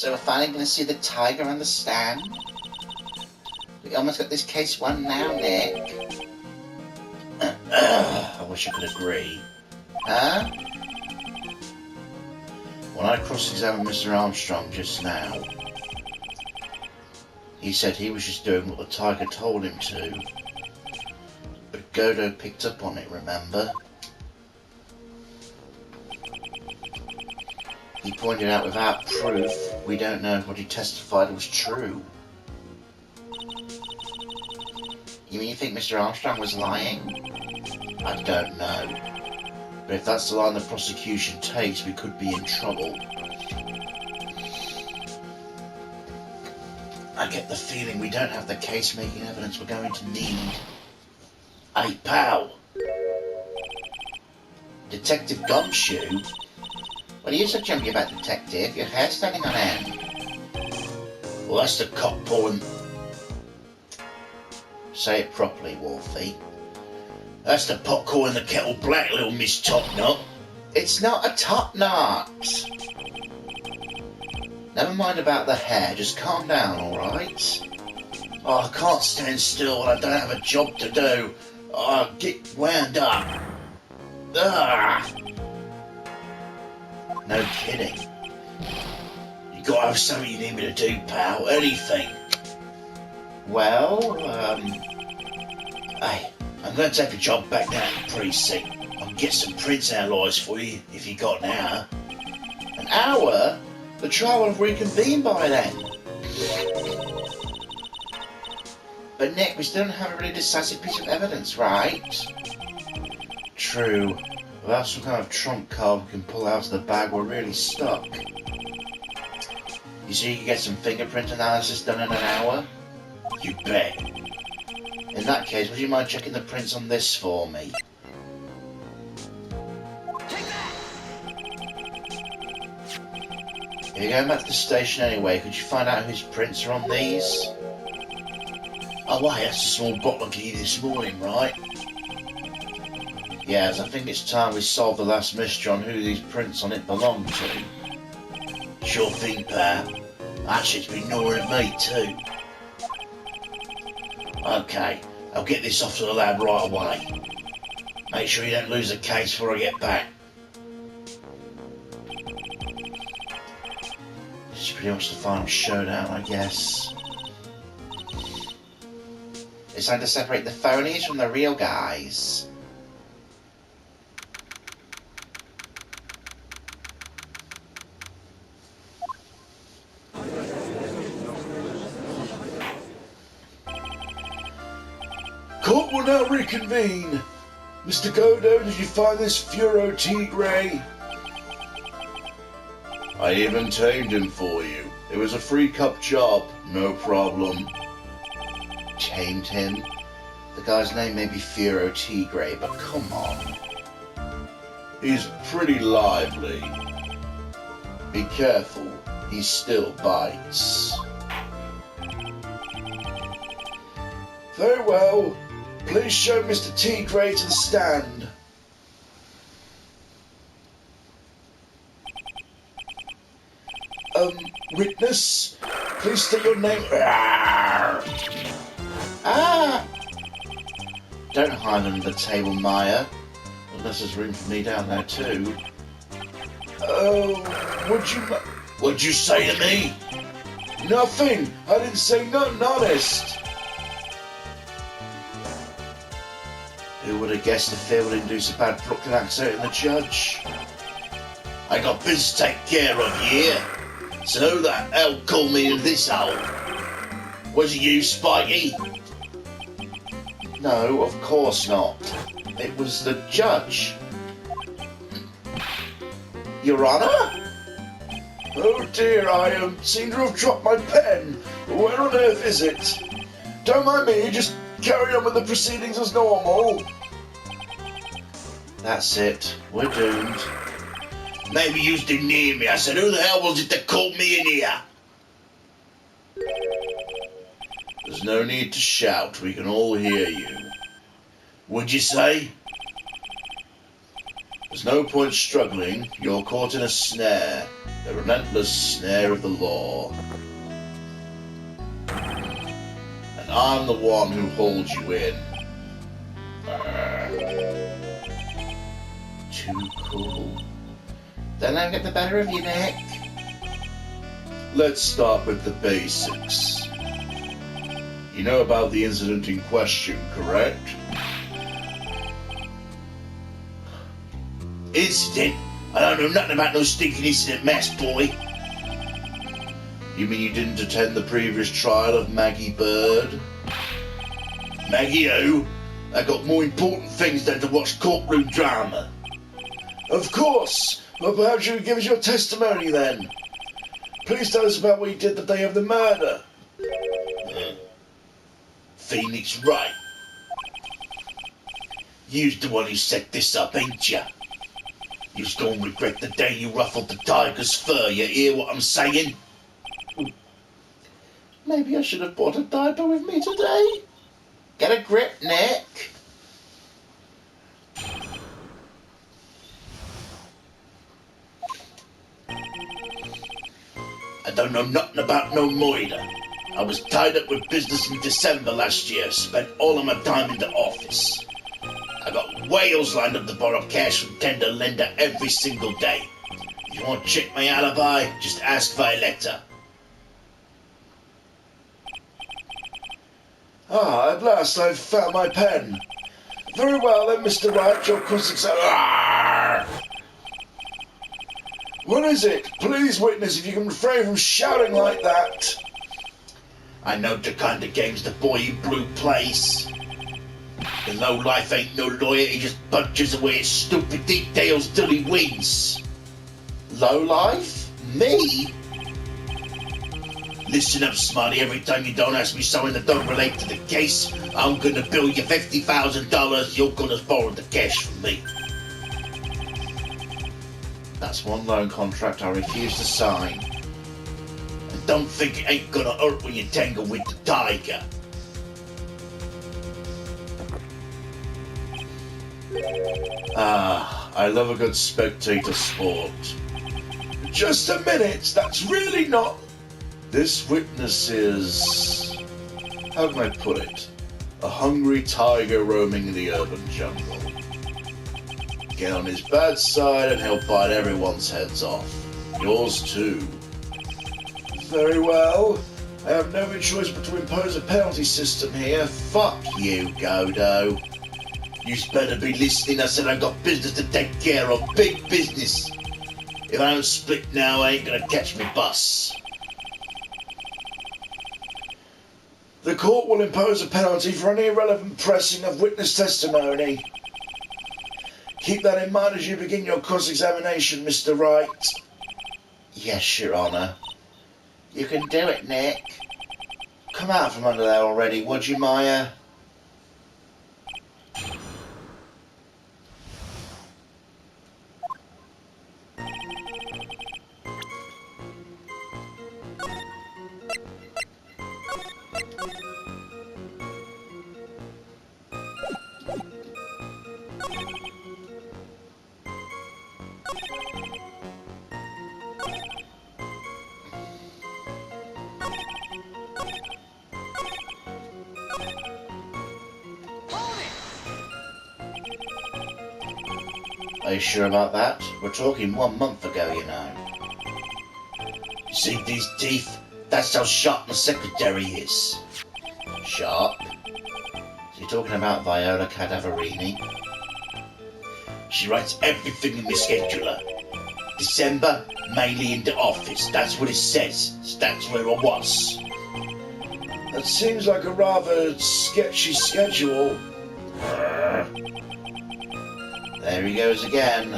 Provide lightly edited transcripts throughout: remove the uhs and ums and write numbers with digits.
So we're finally going to see the tiger on the stand. We almost got this case won now, Nick. I wish I could agree. Huh? When I cross-examined Mr. Armstrong just now, he said he was just doing what the tiger told him to. But Godo picked up on it, remember? He pointed out without proof, we don't know if what he testified was true. You mean you think Mr. Armstrong was lying? I don't know. But if that's the line the prosecution takes, we could be in trouble. I get the feeling we don't have the case-making evidence we're going to need. Hey, pal! Detective Gumshoe? What are you so jumpy about, Detective? Your hair's standing on end. Well, that's the cock pulling. Say it properly, Wolfie. That's the pot calling the kettle black, little Miss Topknot. It's not a top knot. Never mind about the hair, just calm down, alright? Oh, I can't stand still when I don't have a job to do. Oh, I get wound up. Ah. No kidding. You gotta have something you need me to do, pal. Anything. Well, Hey, I'm going to take a job back down at the precinct. I can get some prints analysed for you if you got an hour. an hour? The trial will have reconvened by then. But Nick, we still don't have a really decisive piece of evidence, right? True. Without some kind of trump card we can pull out of the bag, we're really stuck. You see, you can get some fingerprint analysis done in an hour? You bet. In that case, would you mind checking the prints on this for me? If you're going back to the station anyway, could you find out whose prints are on these? Oh wait, that's a small bottle I gave you this morning, right? Yes, I think it's time we solve the last mystery on who these prints on it belong to. Sure thing, pal. Actually, it's been gnawing at me too. Okay, I'll get this off to the lab right away. Make sure you don't lose the case before I get back. This is pretty much the final showdown, I guess. It's time to separate the phonies from the real guys. Court will now reconvene. Mr. Godo, did you find this Furo Tigre? I even tamed him for you. It was a free cup job, no problem. Tamed him? The guy's name may be Furo Tigre, but come on. He's pretty lively. Be careful, he still bites. Very well. Please show Mr. Tigre to the stand. Witness, please state your name. Ah! Don't hide under the table, Maya. Unless there's room for me down there too. What'd you say to me? Nothing. I didn't say nothing honest. Who would have guessed the fear would induce a bad Brooklyn accent in the judge? I got business to take care of here. So who the hell called me in this hole? Was it you, Spikey? No, of course not. It was the judge. Your Honor? Oh dear, I seem to have dropped my pen. Where on earth is it? Don't mind me, just carry on with the proceedings as normal. That's it. We're doomed. Maybe you didn't hear me. I said, who the hell was it that called me in here? There's no need to shout. We can all hear you. Would you say? There's no point struggling. You're caught in a snare. The relentless snare of the law. And I'm the one who holds you in. Too cool. Don't let him get the better of you, Nick. Let's start with the basics. You know about the incident in question, correct? Incident? I don't know nothing about no stinking incident, mess boy. You mean you didn't attend the previous trial of Maggie Bird? Maggie who? I got more important things than to watch courtroom drama. Of course! Well, perhaps you could give us your testimony then. Please tell us about what you did the day of the murder. Phoenix Wright. You's the one who set this up, ain't ya? You's gonna regret the day you ruffled the tiger's fur, you hear what I'm saying? Maybe I should have brought a diaper with me today. Get a grip, Nick. I don't know nothing about no murder. I was tied up with business in December last year, spent all of my time in the office. I got whales lined up to borrow cash from tender lender every single day. If you want to check my alibi, just ask Violetta. Ah, at last I've found my pen. Very well then, Mr. Wright, your cross-examination. What is it? Please, witness, if you can refrain from shouting like that. I know the kind of games the boy in blue plays. The lowlife ain't no lawyer, he just bunches away his stupid details till he wins. Lowlife? Me? Listen up, Smarty, every time you don't ask me something that don't relate to the case, I'm gonna bill you $50,000, you're gonna borrow the cash from me. That's one loan contract I refuse to sign. And don't think it ain't gonna hurt when you tangle with the tiger. Ah, I love a good spectator sport. Just a minute, that's really not... This witness is... how can I put it? A hungry tiger roaming in the urban jungle. Get on his bad side and he'll bite everyone's heads off. Yours too. Very well. I have no choice but to impose a penalty system here. Fuck you, Godo. You'd better be listening, I said I got business to take care of, big business. If I don't split now, I ain't gonna catch me bus. The court will impose a penalty for any irrelevant pressing of witness testimony. Keep that in mind as you begin your cross-examination, Mr. Wright. Yes, Your Honour. You can do it, Nick. Come out from under there already, would you, Maya? Are you sure about that? We're talking 1 month ago, you know. You see these teeth? That's how sharp my secretary is. Sharp? So you're talking about Viola Cadaverini? She writes everything in the scheduler. December, mainly in the office. That's what it says. So that's where I was. That seems like a rather sketchy schedule. There he goes again.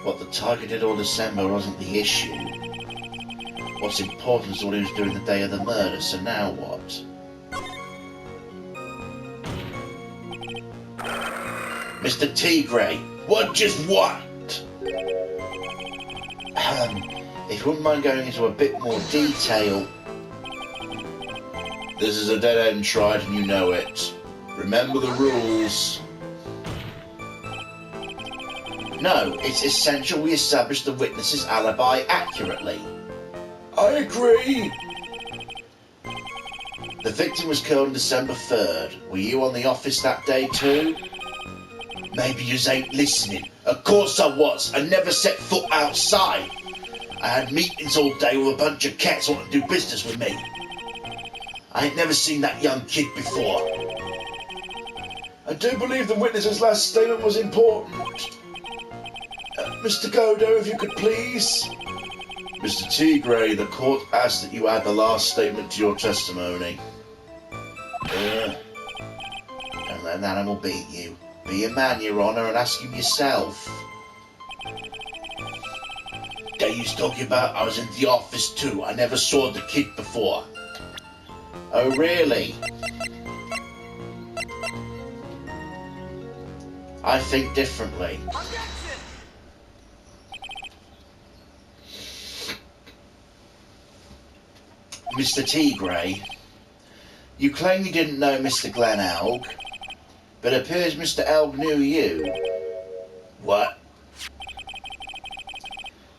What the tiger did all December wasn't the issue. What's important is what he was doing the day of the murder, so now what? Mr. Tigray, what just what? If you wouldn't mind going into a bit more detail. This is a dead-end trial and you know it. Remember the rules. No, it's essential we establish the witness's alibi accurately. I agree. The victim was killed on December 3rd. Were you on the office that day too? Maybe yous ain't listening. Of course I was. I never set foot outside. I had meetings all day with a bunch of cats wanting to do business with me. I ain't never seen that young kid before. I do believe the witness's last statement was important. Mr. Godo, if you could please. Mr. T. Gray, the court asks that you add the last statement to your testimony. Don't let an animal beat you. Be a man, Your Honour, and ask him yourself. Day you was talking about, I was in the office too. I never saw the kid before. Oh, really? I think differently. Mr. T. Gray, you claim you didn't know Mr. Glenn Elg, but it appears Mr. Elg knew you. What?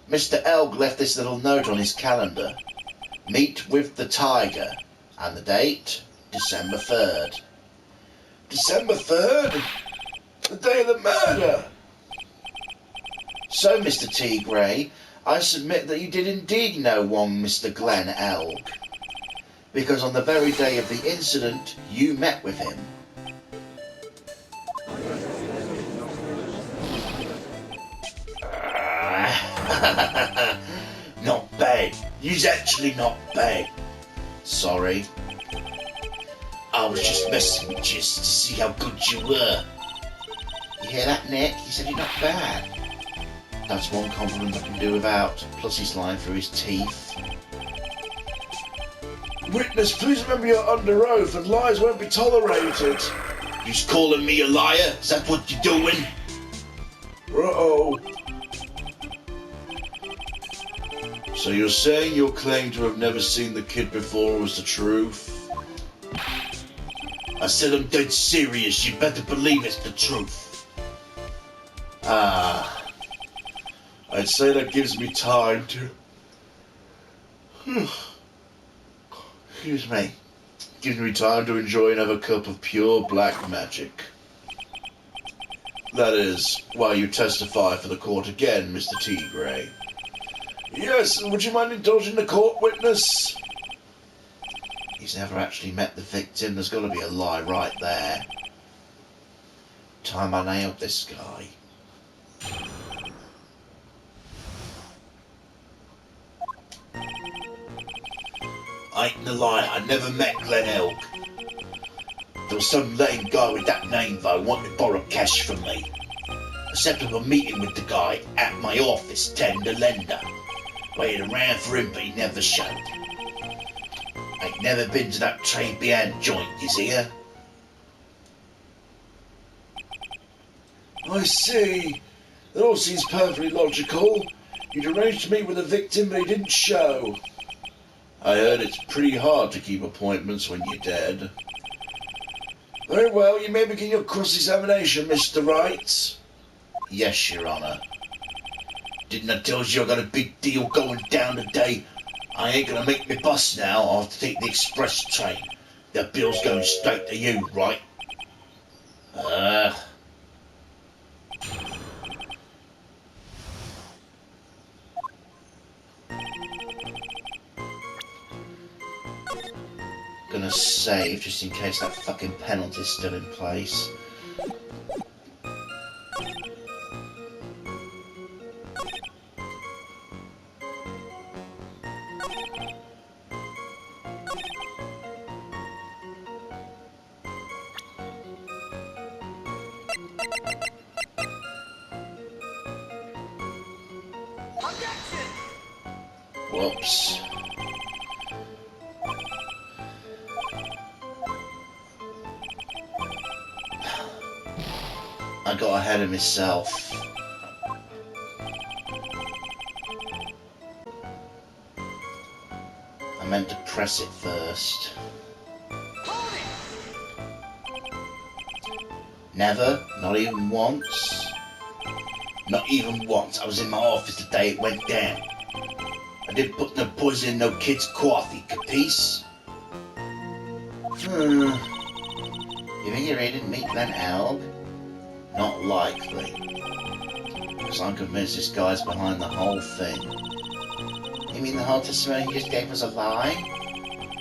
Mr. Elg left this little note on his calendar. Meet with the tiger. And the date? December 3rd. December 3rd? The day of the murder! So, Mr. T. Gray, I submit that you did indeed know one Mr. Glenn Elg. Because on the very day of the incident, you met with him. Not bad. You's actually not bad. Sorry. I was just messing with you just to see how good you were. You hear that, Nick? He said you're not bad. That's one compliment I can do without. Plus he's lying through his teeth. Witness, please remember you're under oath and lies won't be tolerated. You's calling me a liar? Is that what you're doing? Uh-oh. So you're saying your claim to have never seen the kid before was the truth? I said I'm dead serious. You better believe it's the truth. I'd say that gives me time to... Excuse me. Gives me time to enjoy another cup of pure black magic. That is, while you testify for the court again, Mr. T. Gray. Yes, would you mind indulging the court, witness? He's never actually met the victim. There's got to be a lie right there. Time I nailed this guy. I ain't the lie. I never met Glenn Elg. There was some lame guy with that name though wanting to borrow cash from me. I set up a meeting with the guy at my office, tender lender. Waited around for him, but he never showed. Ain't never been to that trade behind joint, you hear? I see. That all seems perfectly logical. You'd arranged to meet with the victim, but he didn't show. I heard it's pretty hard to keep appointments when you're dead. Very well, you may begin your cross-examination, Mr. Wright. Yes, Your Honour. Didn't I tell you I got a big deal going down today? I ain't gonna make me bus now. I'll have to take the express train. The bill's going straight to you, right? Gonna save just in case that fucking penalty's still in place. Whoops. I got ahead of myself. I meant to press it first. Never? Not even once? Not even once. I was in my office the day it went down. I didn't put no poison in no kid's coffee, capiche? You think you really didn't meet Glenn Elg? Not likely. Because I'm convinced this guy's behind the whole thing. You mean the whole testimony he just gave was a lie?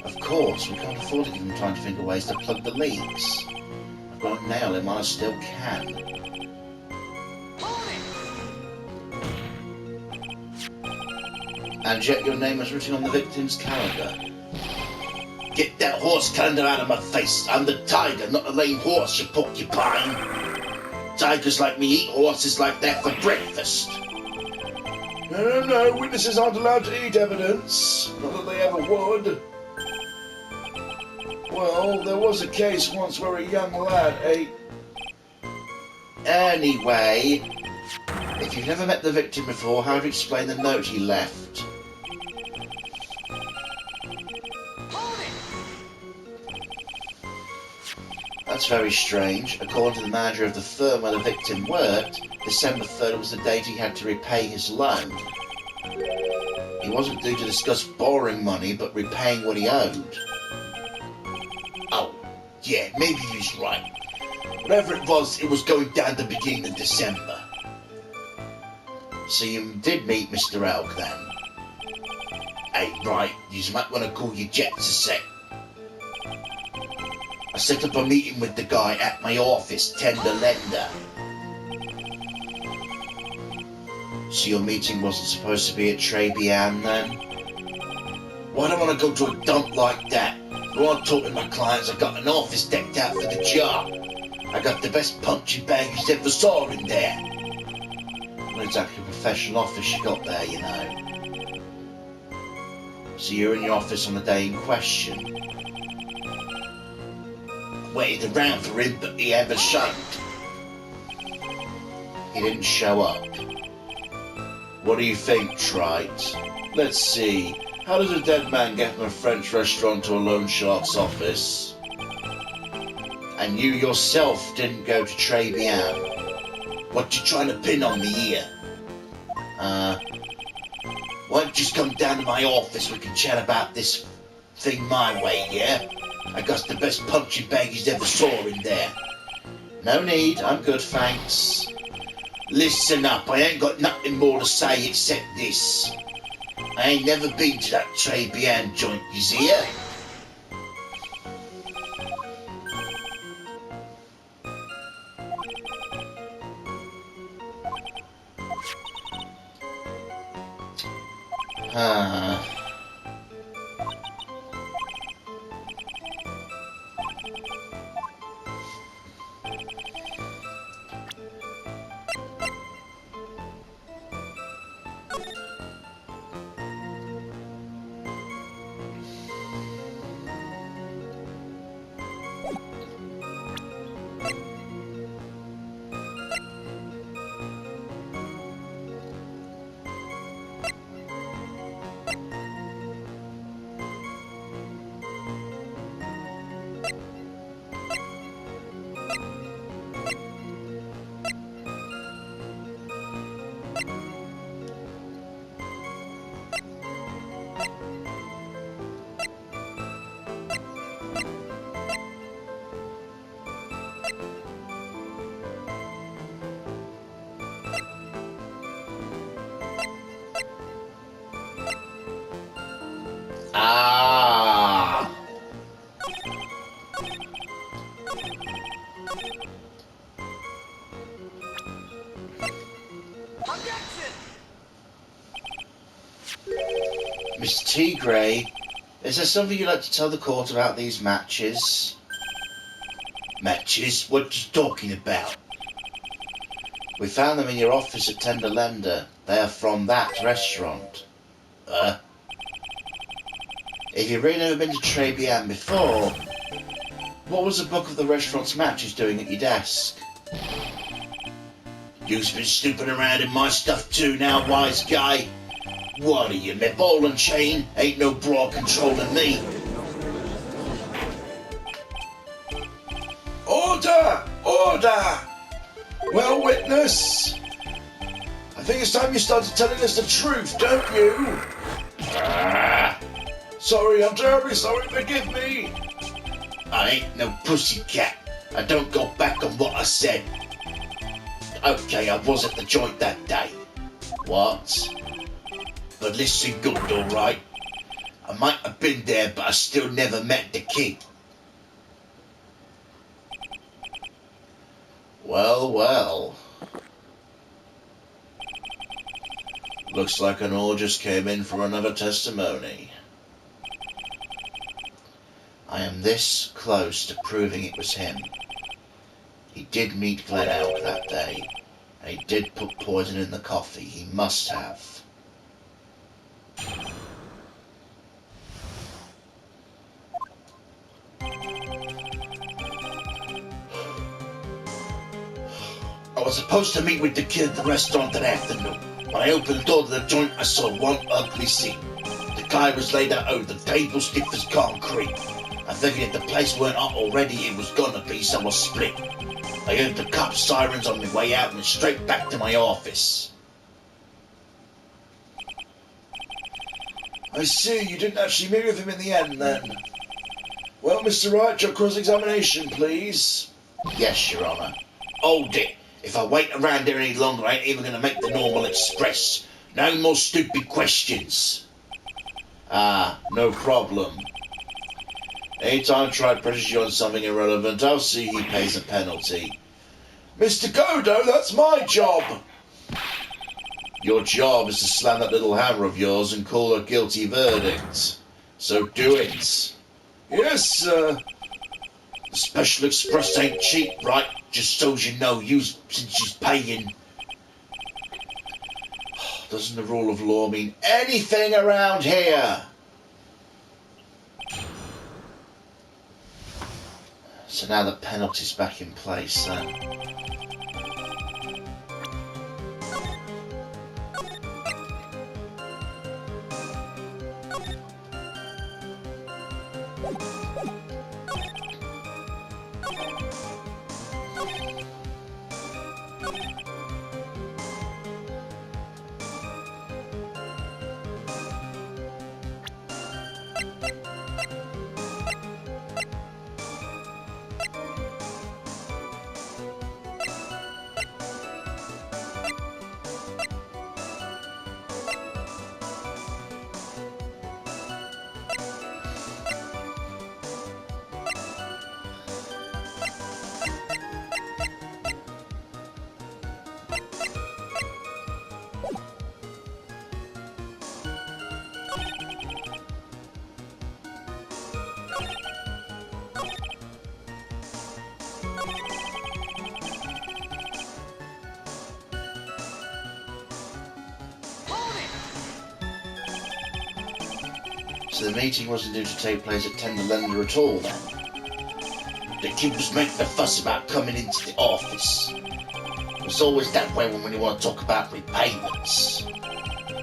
Of course, we can't afford to give him time to think of ways to plug the leaks. I've got to nail him while I still can. And yet your name was written on the victim's calendar. Get that horse calendar out of my face. I'm the tiger, not the lame horse, you porcupine. Tigers like me eat horses like that for breakfast. No, witnesses aren't allowed to eat evidence. Not that they ever would. Well, there was a case once where a young lad ate... Anyway, if you've never met the victim before, how do you explain the note he left? That's very strange. According to the manager of the firm where the victim worked, December 3rd was the date he had to repay his loan. He wasn't due to discuss borrowing money, but repaying what he owed. Oh, yeah, maybe he's right. Whatever it was going down the beginning of December. So you did meet Mr. Elk then? Hey, right, you might want to call your jets a sec. I set up a meeting with the guy at my office, Tender Lender. So your meeting wasn't supposed to be at TRIBULATIONS then? Well, I don't want to go to a dump like that. When I talk to my clients, I got an office decked out for the job. I got the best punching bag you ever saw in there. Not exactly a professional office you got there, you know. So you're in your office on the day in question. Waited around for him, but he never showed. He didn't show up. What do you think, Trite? Let's see. How does a dead man get from a French restaurant to a loan shark's office? And you yourself didn't go to TRIBULATIONS. What you trying to pin on me here? Why don't you just come down to my office? We can chat about this thing my way, yeah? I got the best punching bag you ever saw in there. No need, I'm good, thanks. Listen up, I ain't got nothing more to say except this. I ain't never been to that TRIBULATIONS joint, you hear? Ah! Mr. T. Gray, is there something you'd like to tell the court about these matches? Matches? What are you talking about? We found them in your office at Tender Lender. They are from that restaurant. If you've really never been to TRIBULATIONS before, what was the book of the restaurant's matches doing at your desk? You've been snooping around in my stuff too now, wise guy. What are you, my ball and chain? Ain't no bra controlling me. Order! Order! Well, witness, think it's time you started telling us the truth, don't you? Sorry, I'm terribly sorry, forgive me. I ain't no pussycat. I don't go back on what I said. Okay, I was at the joint that day. What? But listen good, alright? I might have been there, but I still never met the kid. Well, well. Looks like an all just came in for another testimony. I am this close to proving it was him. He did meet Glen Elk that day, and he did put poison in the coffee. He must have. I was supposed to meet with the kid at the restaurant that afternoon. When I opened the door to the joint, I saw one ugly scene. The guy was laid out over the table, stiff as concrete. I figured if the place weren't up already, it was gonna be, so I split. I heard the cop sirens on my way out and straight back to my office. I see, you didn't actually meet with him in the end, then. Well, Mr. Wright, your cross-examination, please. Yes, Your Honor. Hold it. If I wait around here any longer, I ain't even gonna make the normal express. No more stupid questions. No problem. Anytime Tribe presses you on something irrelevant, I'll see he pays a penalty. Mr. Godo, that's my job! Your job is to slam that little hammer of yours and call a guilty verdict. So do it. Yes, sir. The Special Express ain't cheap, right? Just so you know, since you's paying. Doesn't the rule of law mean anything around here? So now the penalty's back in place, then. So the meeting wasn't due to take place at Tenderlender at all, then? The kid was making a fuss about coming into the office. It was always that way when you want to talk about repayments.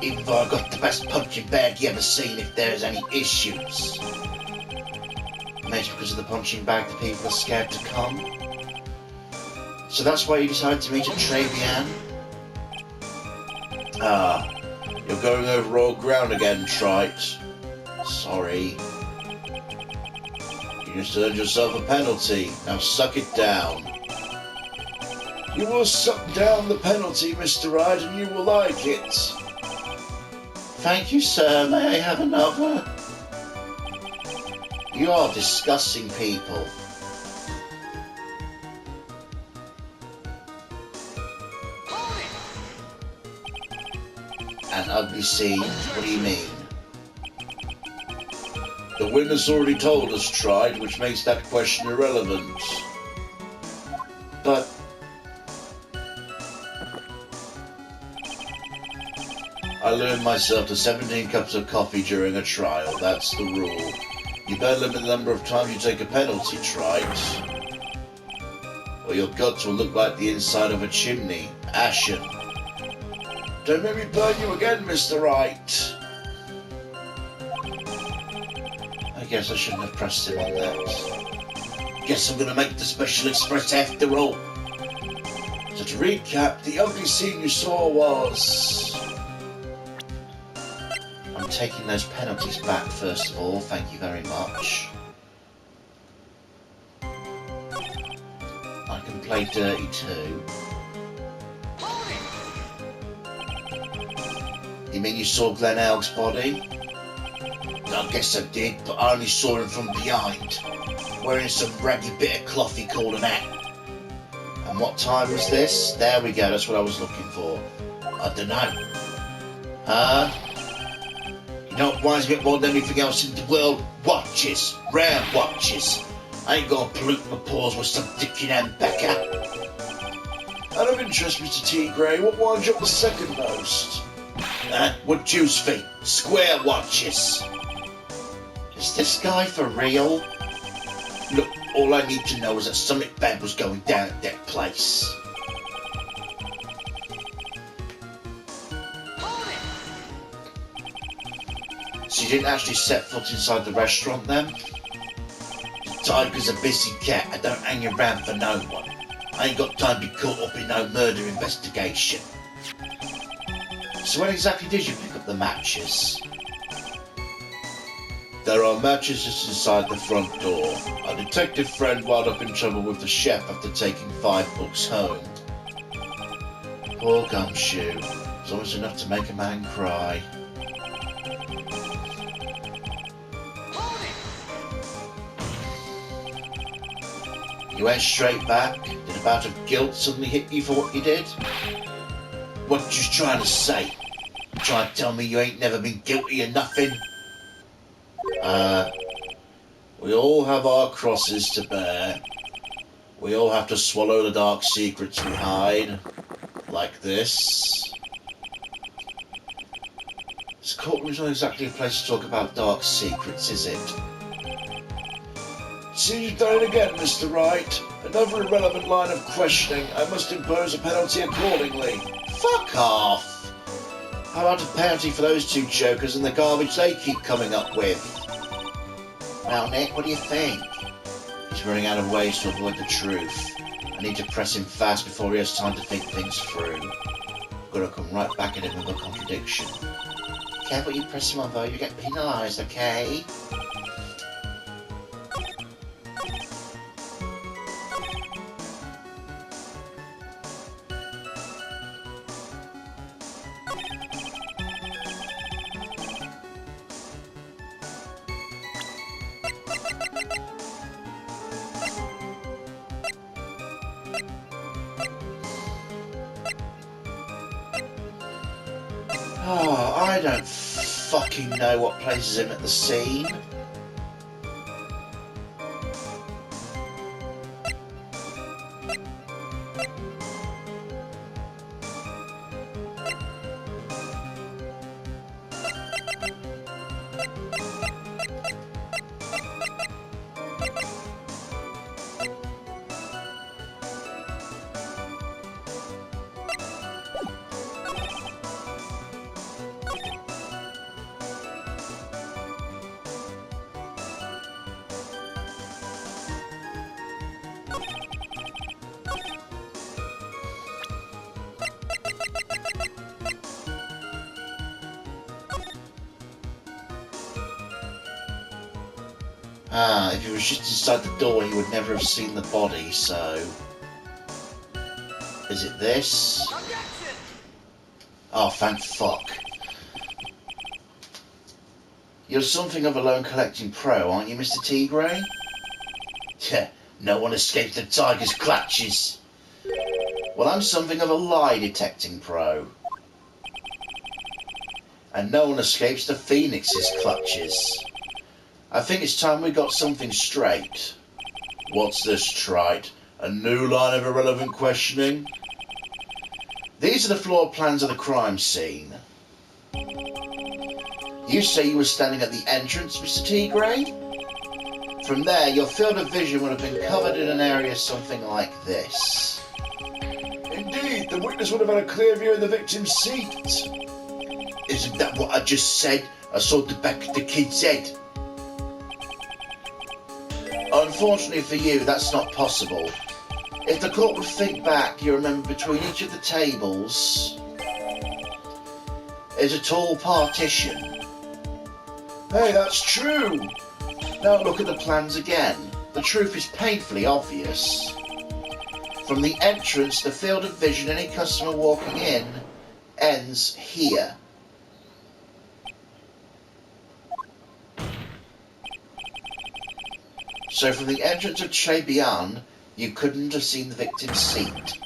Even though I got the best punching bag you ever seen if there's any issues. Maybe because of the punching bag the people are scared to come. So that's why you decided to meet at Trabian? You're going over old ground again, Trite. Sorry. You just earned yourself a penalty. Now suck it down. You will suck down the penalty, Mr. Wright, and you will like it. Thank you, sir. May I have another? You are disgusting people. An ugly scene? What do you mean? The witness already told us, Trite, which makes that question irrelevant. But I learned myself to 17 cups of coffee during a trial. That's the rule. You better limit the number of times you take a penalty, Trite. Or your guts will look like the inside of a chimney, ashen. Don't make me burn you again, Mr. Wright. I guess I shouldn't have pressed him on that. Guess I'm gonna make the Special Express after all. So to recap, the ugly scene you saw was... I'm taking those penalties back first of all, thank you very much. I can play dirty too. You mean you saw Glenn Elg's body? I guess I did, but I only saw him from behind, wearing some raggy bit of cloth he called an hat. And what time was this? There we go, that's what I was looking for. I don't know. Huh? You know what winds me up more than anything else in the world? Watches. Round watches. I ain't gonna pollute my paws with some dickin' handbacker. Out of interest, Mr. T. Grey, what winds you up the second most? What juice feet? Square watches. Is this guy for real? Look, all I need to know is that something bad was going down at that place. So you didn't actually set foot inside the restaurant then? The tiger's a busy cat. I don't hang around for no one. I ain't got time to be caught up in no murder investigation. So when exactly did you pick up the matches? There are matches just inside the front door. A detective friend wound up in trouble with the chef after taking 5 books home. Poor Gumshoe. It's almost enough to make a man cry. You went straight back? Did a bout of guilt suddenly hit you for what you did? What you trying to say? You trying to tell me you ain't never been guilty of nothing? We all have our crosses to bear. We all have to swallow the dark secrets we hide. Like this. This courtroom's not exactly a place to talk about dark secrets, is it? See you done it again, Mr. Wright. Another irrelevant line of questioning. I must impose a penalty accordingly. Fuck off! How about a penalty for those two jokers and the garbage they keep coming up with? Now, Nick, what do you think? He's running out of ways to avoid the truth. I need to press him fast before he has time to think things through. I've got to come right back at him with a contradiction. Careful you press him on though, you get penalised, okay? Oh, I don't fucking know what places him at the scene. If he was just inside the door, he would never have seen the body, so... Is it this? Oh, thank fuck. You're something of a lone collecting pro, aren't you, Mr. T. Grey? Yeah, no one escapes the tiger's clutches. Well, I'm something of a lie detecting pro. And no one escapes the Phoenix's clutches. I think it's time we got something straight. What's this, trite? A new line of irrelevant questioning? These are the floor plans of the crime scene. You say you were standing at the entrance, Mr. T. Grey? From there, your field of vision would have been covered in an area something like this. Indeed, the witness would have had a clear view of the victim's seat. Isn't that what I just said? I saw the back of the kid's head. Unfortunately for you, that's not possible. If the court would think back, you remember between each of the tables is a tall partition. Hey, that's true. Now look at the plans again. The truth is painfully obvious. From the entrance, the field of vision, any customer walking in ends here. So from the entrance of TRIBULATIONS, you couldn't have seen the victim's seat.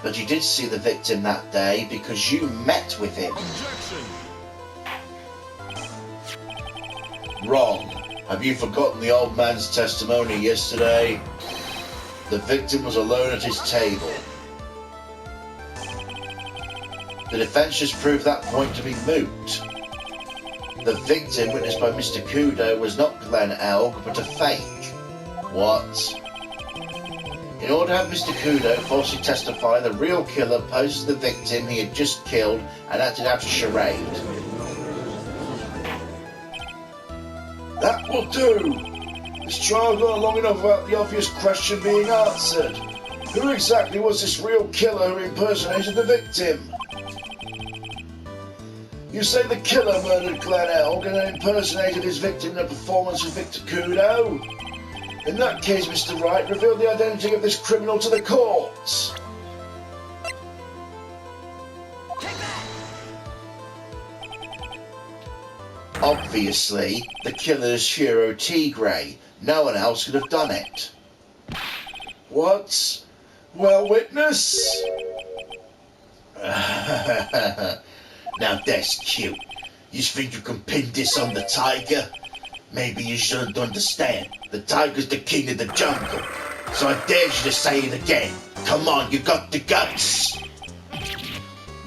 But you did see the victim that day because you met with him. Objection. Wrong. Have you forgotten the old man's testimony yesterday? The victim was alone at his table. The defence just proved that point to be moot. The victim witnessed by Mr. Kudo was not Glenn Elg, but a fake. What? In order to have Mr. Kudo falsely testify, the real killer poses the victim he had just killed and acted out a charade. That will do. This trial got long enough without the obvious question being answered. Who exactly was this real killer who impersonated the victim? You say the killer murdered Glenn Elg and then impersonated his victim in a performance with Victor Kudo? In that case, Mr. Wright, reveal the identity of this criminal to the courts. Obviously, the killer is Shiro Tigre. No one else could have done it. What? Well, witness? Now that's cute. You think you can pin this on the tiger? Maybe you shouldn't understand. The tiger's the king of the jungle. So I dare you to say it again. Come on, you got the guts.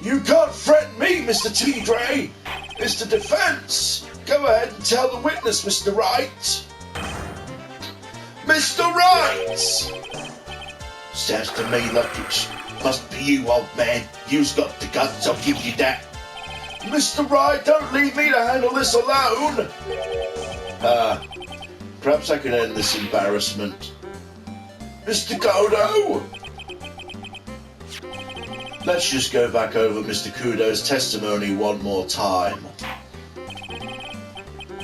You can't threaten me, Mr. Tigre. It's the defense. Go ahead and tell the witness, Mr. Wright. Mr. Wright! Sounds to me like it must be you, old man. You've got the guts, I'll give you that. Mr. Wright, don't leave me to handle this alone. Perhaps I could end this embarrassment. Mr. Godo! Let's just go back over Mr. Kudo's testimony one more time.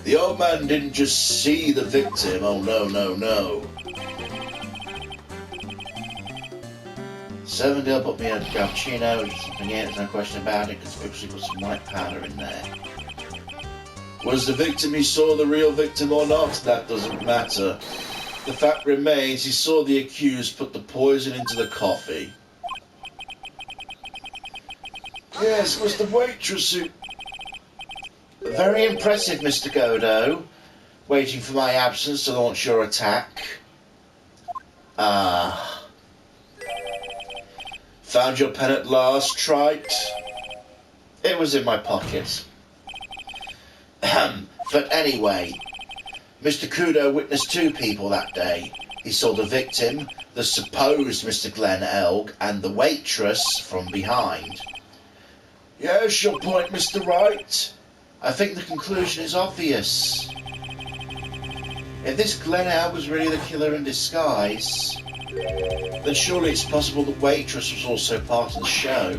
The old man didn't just see the victim, oh no. Servandale put me a cappuccino, just something in, there's no question about it, because obviously put some white powder in there. Was the victim he saw the real victim or not? That doesn't matter. The fact remains he saw the accused put the poison into the coffee. Yes, it was the waitress who... Very impressive, Mr. Godo. Waiting for my absence to launch your attack. Found your pen at last, Trite? It was in my pocket. But anyway, Mr. Kudo witnessed two people that day. He saw the victim, the supposed Mr. Glenn Elg, and the waitress from behind. Yes, your point, Mr. Wright. I think the conclusion is obvious. If this Glenn Elg was really the killer in disguise, then surely it's possible the waitress was also part of the show.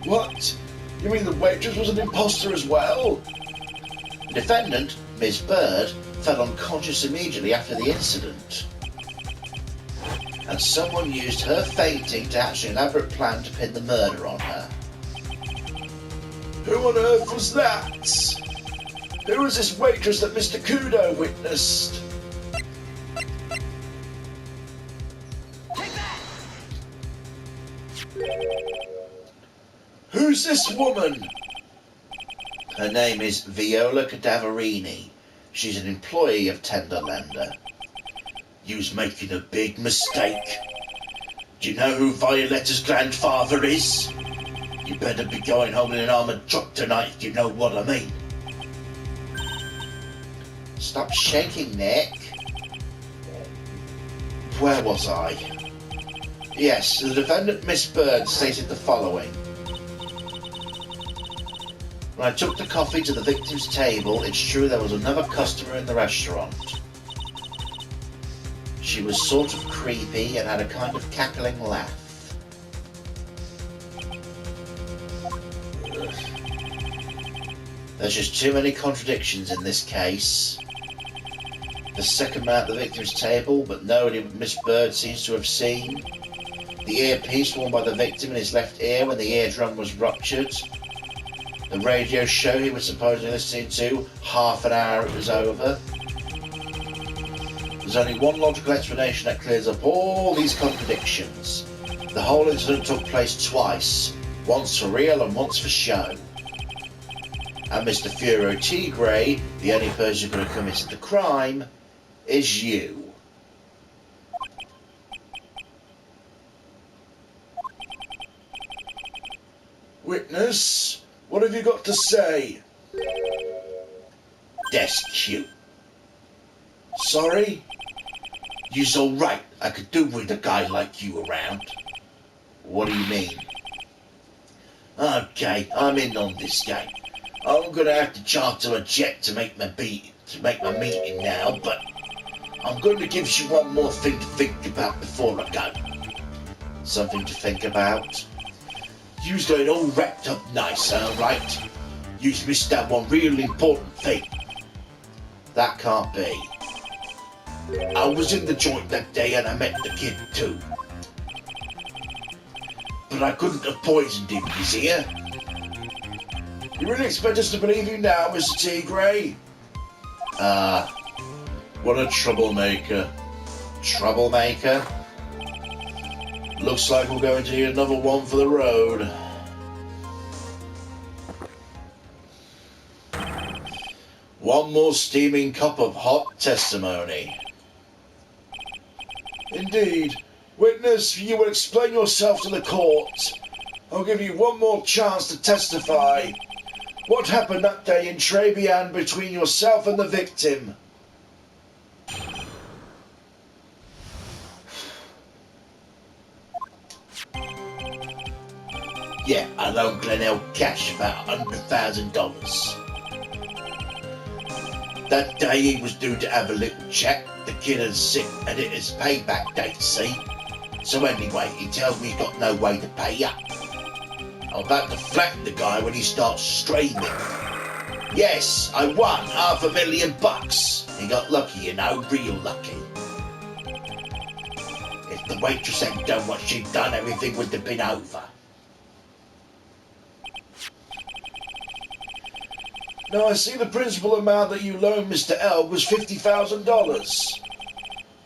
What? You mean the waitress was an imposter as well? The defendant, Ms. Bird, fell unconscious immediately after the incident. And someone used her fainting to hatch an elaborate plan to pin the murder on her. Who on earth was that? Who was this waitress that Mr. Kudo witnessed? Who's this woman? Her name is Viola Cadaverini. She's an employee of Tenderlander. You's making a big mistake. Do you know who Violetta's grandfather is? You better be going home in an armoured truck tonight if you know what I mean. Stop shaking, Nick. Where was I? Yes, the defendant, Miss Bird, stated the following. When I took the coffee to the victim's table, it's true there was another customer in the restaurant. She was sort of creepy and had a kind of cackling laugh. There's just too many contradictions in this case. The second man at the victim's table, but nobody but Miss Bird seems to have seen. The earpiece worn by the victim in his left ear when the eardrum was ruptured. The radio show he was supposedly listening to, half an hour it was over. There's only one logical explanation that clears up all these contradictions. The whole incident took place twice, once for real and once for show. And Mr. Furo Tigre, the only person who could have committed the crime, is you. Witness, what have you got to say? That's cute. Sorry? You's alright, I could do with a guy like you around. What do you mean? Okay, I'm in on this game. I'm gonna have to charter a jet to make my meeting now, but I'm gonna give you one more thing to think about before I go. Something to think about? You's got it all wrapped up nice, alright? You's missed that one real important thing. That can't be. I was in the joint that day and I met the kid too. But I couldn't have poisoned him, you see? You really expect us to believe you now, Mr. Tigre? What a troublemaker. Troublemaker? Looks like we're going to need another one for the road. One more steaming cup of hot testimony. Indeed. Witness, you will explain yourself to the court. I'll give you one more chance to testify. What happened that day in Trebian between yourself and the victim? Yeah, I loaned Glenelg cash about $100,000. That day he was due to have a little chat. The kid had sick and it is payback day, see? So anyway, he tells me he's got no way to pay up. I'm about to flatten the guy when he starts screaming. Yes, I won $500,000. He got lucky, you know, real lucky. If the waitress hadn't done what she'd done, everything would have been over. Now I see the principal amount that you loaned Mr. L was $50,000.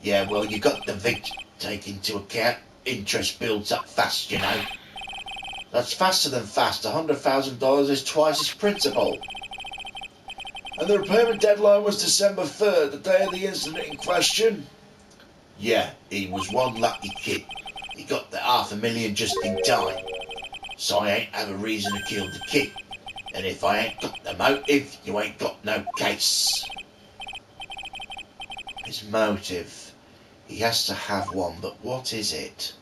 Yeah, well, you got the VIG take into account. Interest builds up fast, you know. That's faster than fast. $100,000 is twice its principal. And the repayment deadline was December 3rd, the day of the incident in question? Yeah, he was one lucky kid. He got the $500,000 just in time. So I ain't have a reason to kill the kid. And if I ain't got the motive, you ain't got no case. His motive. He has to have one, but what is it?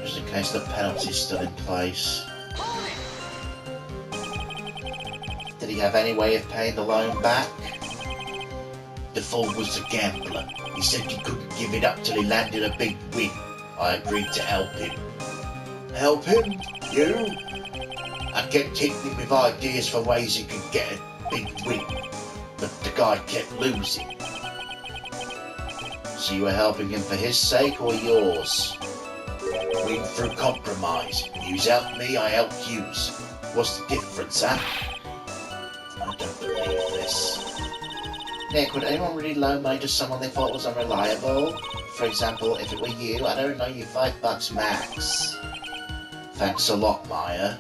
Just in case the penalty's still in place. Did he have any way of paying the loan back? The fool was a gambler. He said he couldn't give it up till he landed a big win. I agreed to help him. Help him? You? I kept hitting him with ideas for ways he could get a big win, but the guy kept losing. So you were helping him for his sake or yours? Win through compromise. Yous helped me, I helped yous. What's the difference, huh? I don't believe this. Nick, would anyone really loan money to someone they thought was unreliable? For example, if it were you, I'd only loan you $5 max. Thanks a lot, Maya.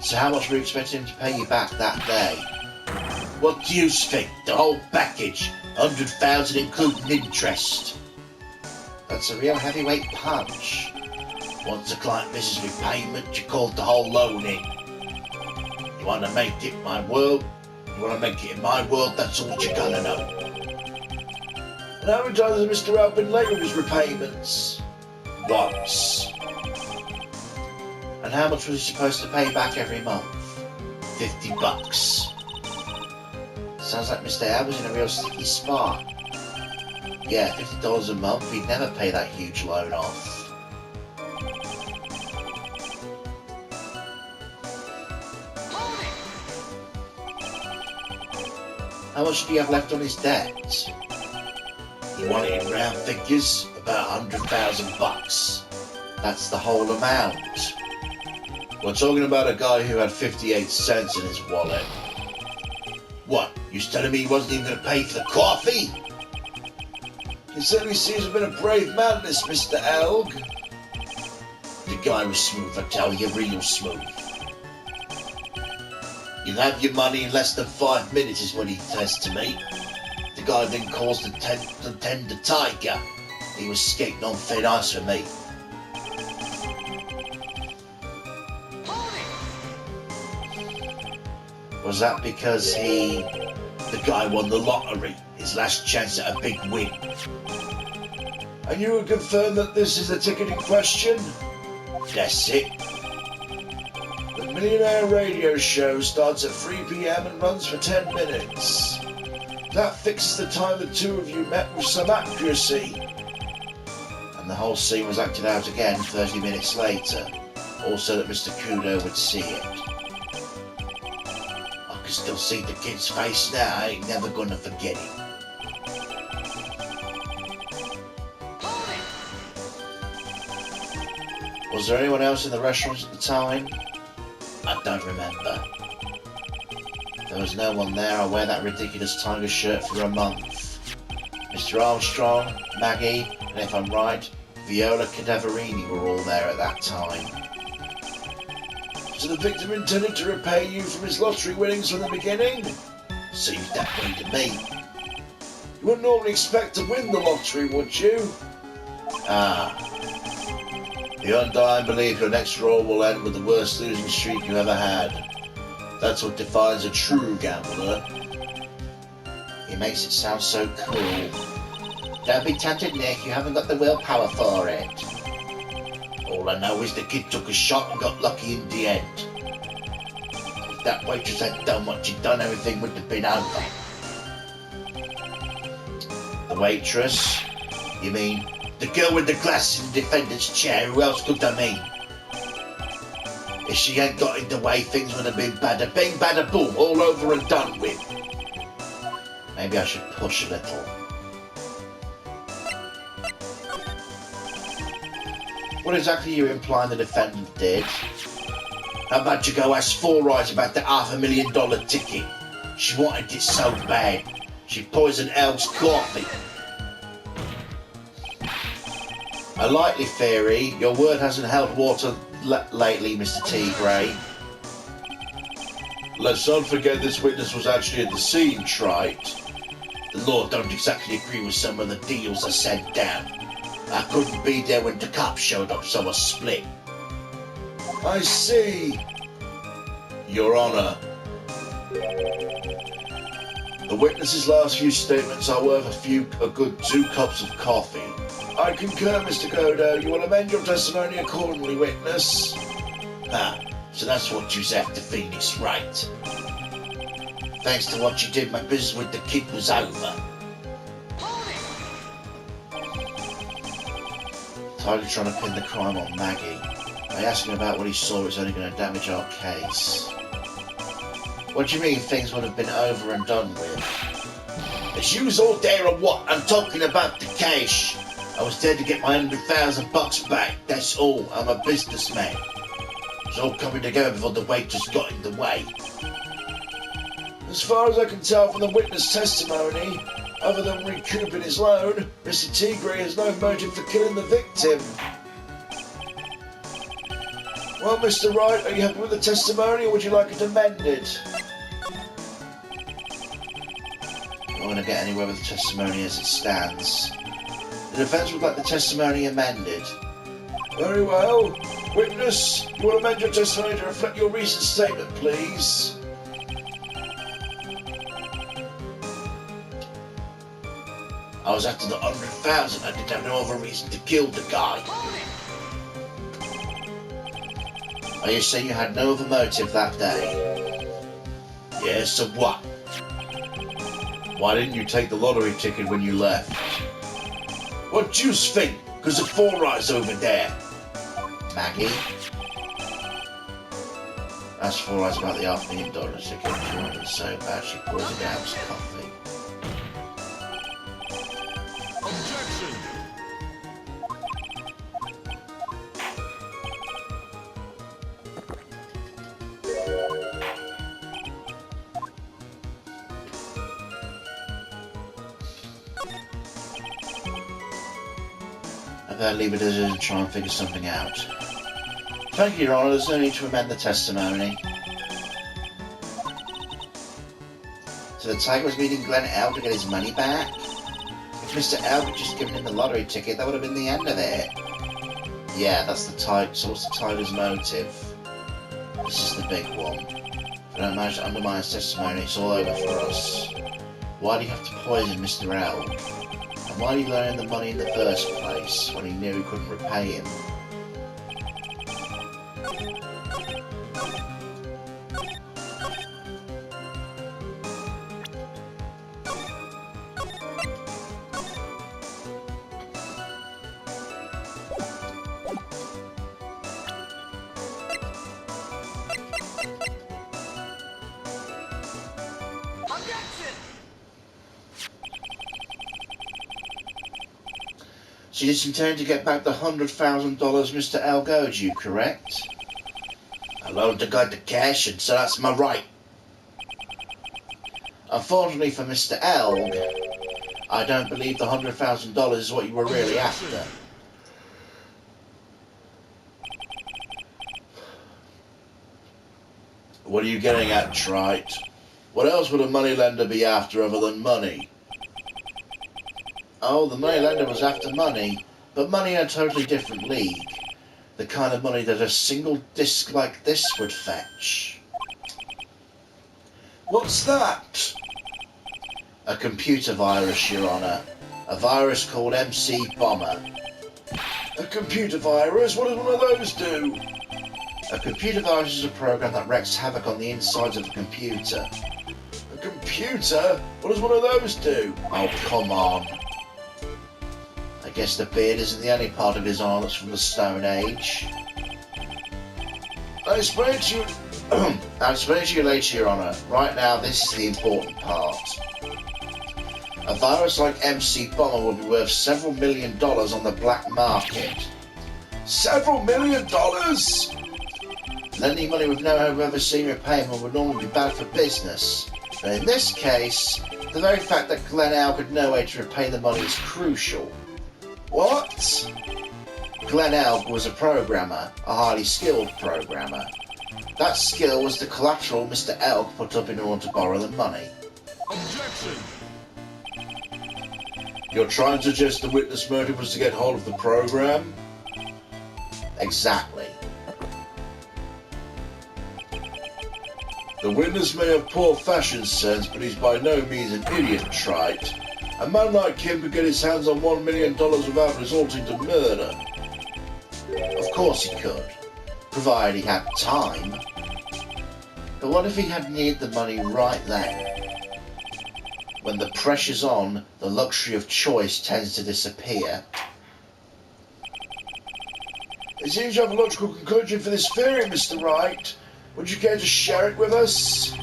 So how much were you expecting him to pay you back that day? What do you think? The whole package. $100,000 including interest. That's a real heavyweight punch. Once a client misses with payment, you call the whole loan in. You want to make it my world? You want to make it in my world? That's all you're gonna know. And how many times has Mr. L been late with his repayments? Once. And how much was he supposed to pay back every month? $50. Sounds like Mr. L was in a real sticky spot. Yeah, $50 a month, he'd never pay that huge loan off. How much do you have left on his debt? You want it in round figures? About $100,000. That's the whole amount. We're talking about a guy who had 58 cents in his wallet. What, you telling me he wasn't even going to pay for the coffee? He certainly seems to have been a brave man, this Mr. Elg. The guy was smooth, I tell you, real smooth. You'll have your money in less than 5 minutes is what he says to me. The guy then calls the tender tiger. He was skating on thin ice for me. Was that because The guy won the lottery, his last chance at a big win. And you will confirm that this is the ticket in question? That's it. The Millionaire Radio Show starts at 3 p.m. and runs for 10 minutes. That fixes the time the two of you met with some accuracy. And the whole scene was acted out again 30 minutes later, also that Mr. Kudo would see it. I can still see the kid's face now, I ain't never gonna forget it. Was there anyone else in the restaurant at the time? I don't remember. There was no one there. I wear that ridiculous tiger shirt for a month. Mr. Armstrong, Maggie, and if I'm right, Viola Cadaverini were all there at that time. So the victim intended to repay you from his lottery winnings from the beginning? Seems that way to me. You wouldn't normally expect to win the lottery, would you? Ah. The undying belief your next draw will end with the worst losing streak you ever had. That's what defines a true gambler. He makes it sound so cool. Don't be tempted, Nick. You haven't got the willpower for it. All I know is the kid took a shot and got lucky in the end. If that waitress had done what she'd done, everything would have been over. The waitress? You mean? The girl with the glasses in the defendant's chair, who else could I mean? If she hadn't got in the way, things would have been bada bing, bada boom, all over and done with. Maybe I should push a little. What exactly are you implying the defendant did? How about you go ask Four Eyes about the $500,000 ticket? She wanted it so bad. She poisoned El's coffee. A likely theory. Your word hasn't held water lately, Mr. T. Gray. Let's not forget this witness was actually at the scene, Trite. The law don't exactly agree with some of the deals I sent down. I couldn't be there when the cops showed up, so I split. I see. Your Honor. The witness's last few statements are worth a good 2 cups of coffee. I concur, Mr. Godo. You will amend your testimony accordingly, witness. Ah, so that's what you after Phoenix, right? Thanks to what you did, my business with the kid was over. Tiger trying to pin the crime on Maggie. By asking about what he saw, it's only going to damage our case. What do you mean things would have been over and done with? As you was all there or what? I'm talking about the cash. I was there to get my $100,000 back, that's all. I'm a businessman. It's all coming together before the waitress got in the way. As far as I can tell from the witness testimony, other than recouping his loan, Mr. Tigray has no motive for killing the victim. Well, Mr. Wright, are you happy with the testimony or would you like it amended? I'm not going to get anywhere with the testimony as it stands. The defence would like the testimony amended. Very well. Witness, you will amend your testimony to reflect your recent statement, please. I was after the 100,000. I didn't have no other reason to kill the guy. Are you saying you had no other motive that day? Yeah, so what? Why didn't you take the lottery ticket when you left? What do you think? Because the fall ride's over there. Maggie? As for as about the $500,000 ticket, she wanted it so bad she poisoned Al's coffee. Objection! I better leave it as it is and try and figure something out. Thank you, Your Honour. There's no need to amend the testimony. So the tiger was meeting Glenn L to get his money back? If Mr. L had just given him the lottery ticket, that would have been the end of it. Yeah, that's the tiger. So what's the tiger's motive? This is the big one. If I don't manage to undermine his testimony, it's all over for us. Why do you have to poison Mr. L? And why did he loan him the money in the first place, when he knew he couldn't repay him? So you just intend to get back the $100,000 Mr. L owed you, correct? I loaned the guy the cash, and so that's my right. Unfortunately for Mr. L, I don't believe the $100,000 is what you were really after. What are you getting at, Trite? What else would a moneylender be after other than money? Oh, the moneylender was after money, but money in a totally different league. The kind of money that a single disc like this would fetch. What's that? A computer virus, Your Honour. A virus called MC Bomber. A computer virus? What does one of those do? A computer virus is a program that wreaks havoc on the insides of a computer. A computer? What does one of those do? Oh, come on. I guess the beard isn't the only part of his arm that's from the Stone Age. I'll explain to you. I'll explain to you later, Your Honour. Right now, this is the important part. A virus like MC Bomber will be worth several $1 million on the black market. Several $1 million? Lending money with no hope of ever seeing repayment would normally be bad for business. But in this case, the very fact that Glenn L had no way to repay the money is crucial. What? Glenn L was a programmer, a highly skilled programmer. That skill was the collateral Mr. L put up in order to borrow the money. Objection! You're trying to suggest the witness motive was to get hold of the program? Exactly. The witness may have poor fashion sense, but he's by no means an idiot, Trite. A man like him could get his hands on $1 million without resorting to murder. Of course he could, provided he had time. But what if he had needed the money right then? When the pressure's on, the luxury of choice tends to disappear. It seems you have a logical conclusion for this theory, Mr. Wright. Would you care to share it with us?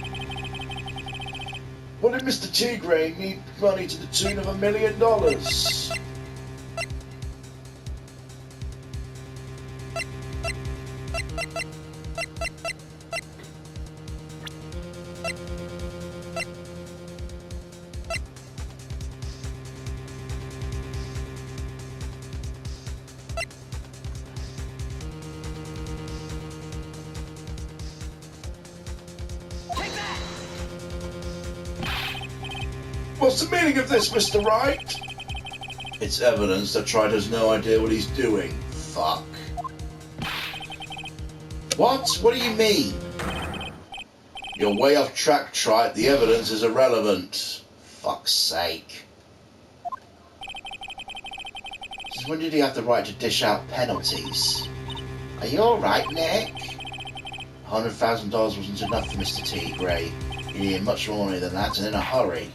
What did Mr. Tigray need money to the tune of $1 million? What's the meaning of this, Mr. Wright? It's evidence that Trite has no idea what he's doing. Fuck. What? What do you mean? You're way off track, Trite. The evidence is irrelevant. Fuck's sake. Since when did he have the right to dish out penalties? Are you alright, Nick? $100,000 wasn't enough for Mr. T. Gray. He needed much more money than that, and in a hurry.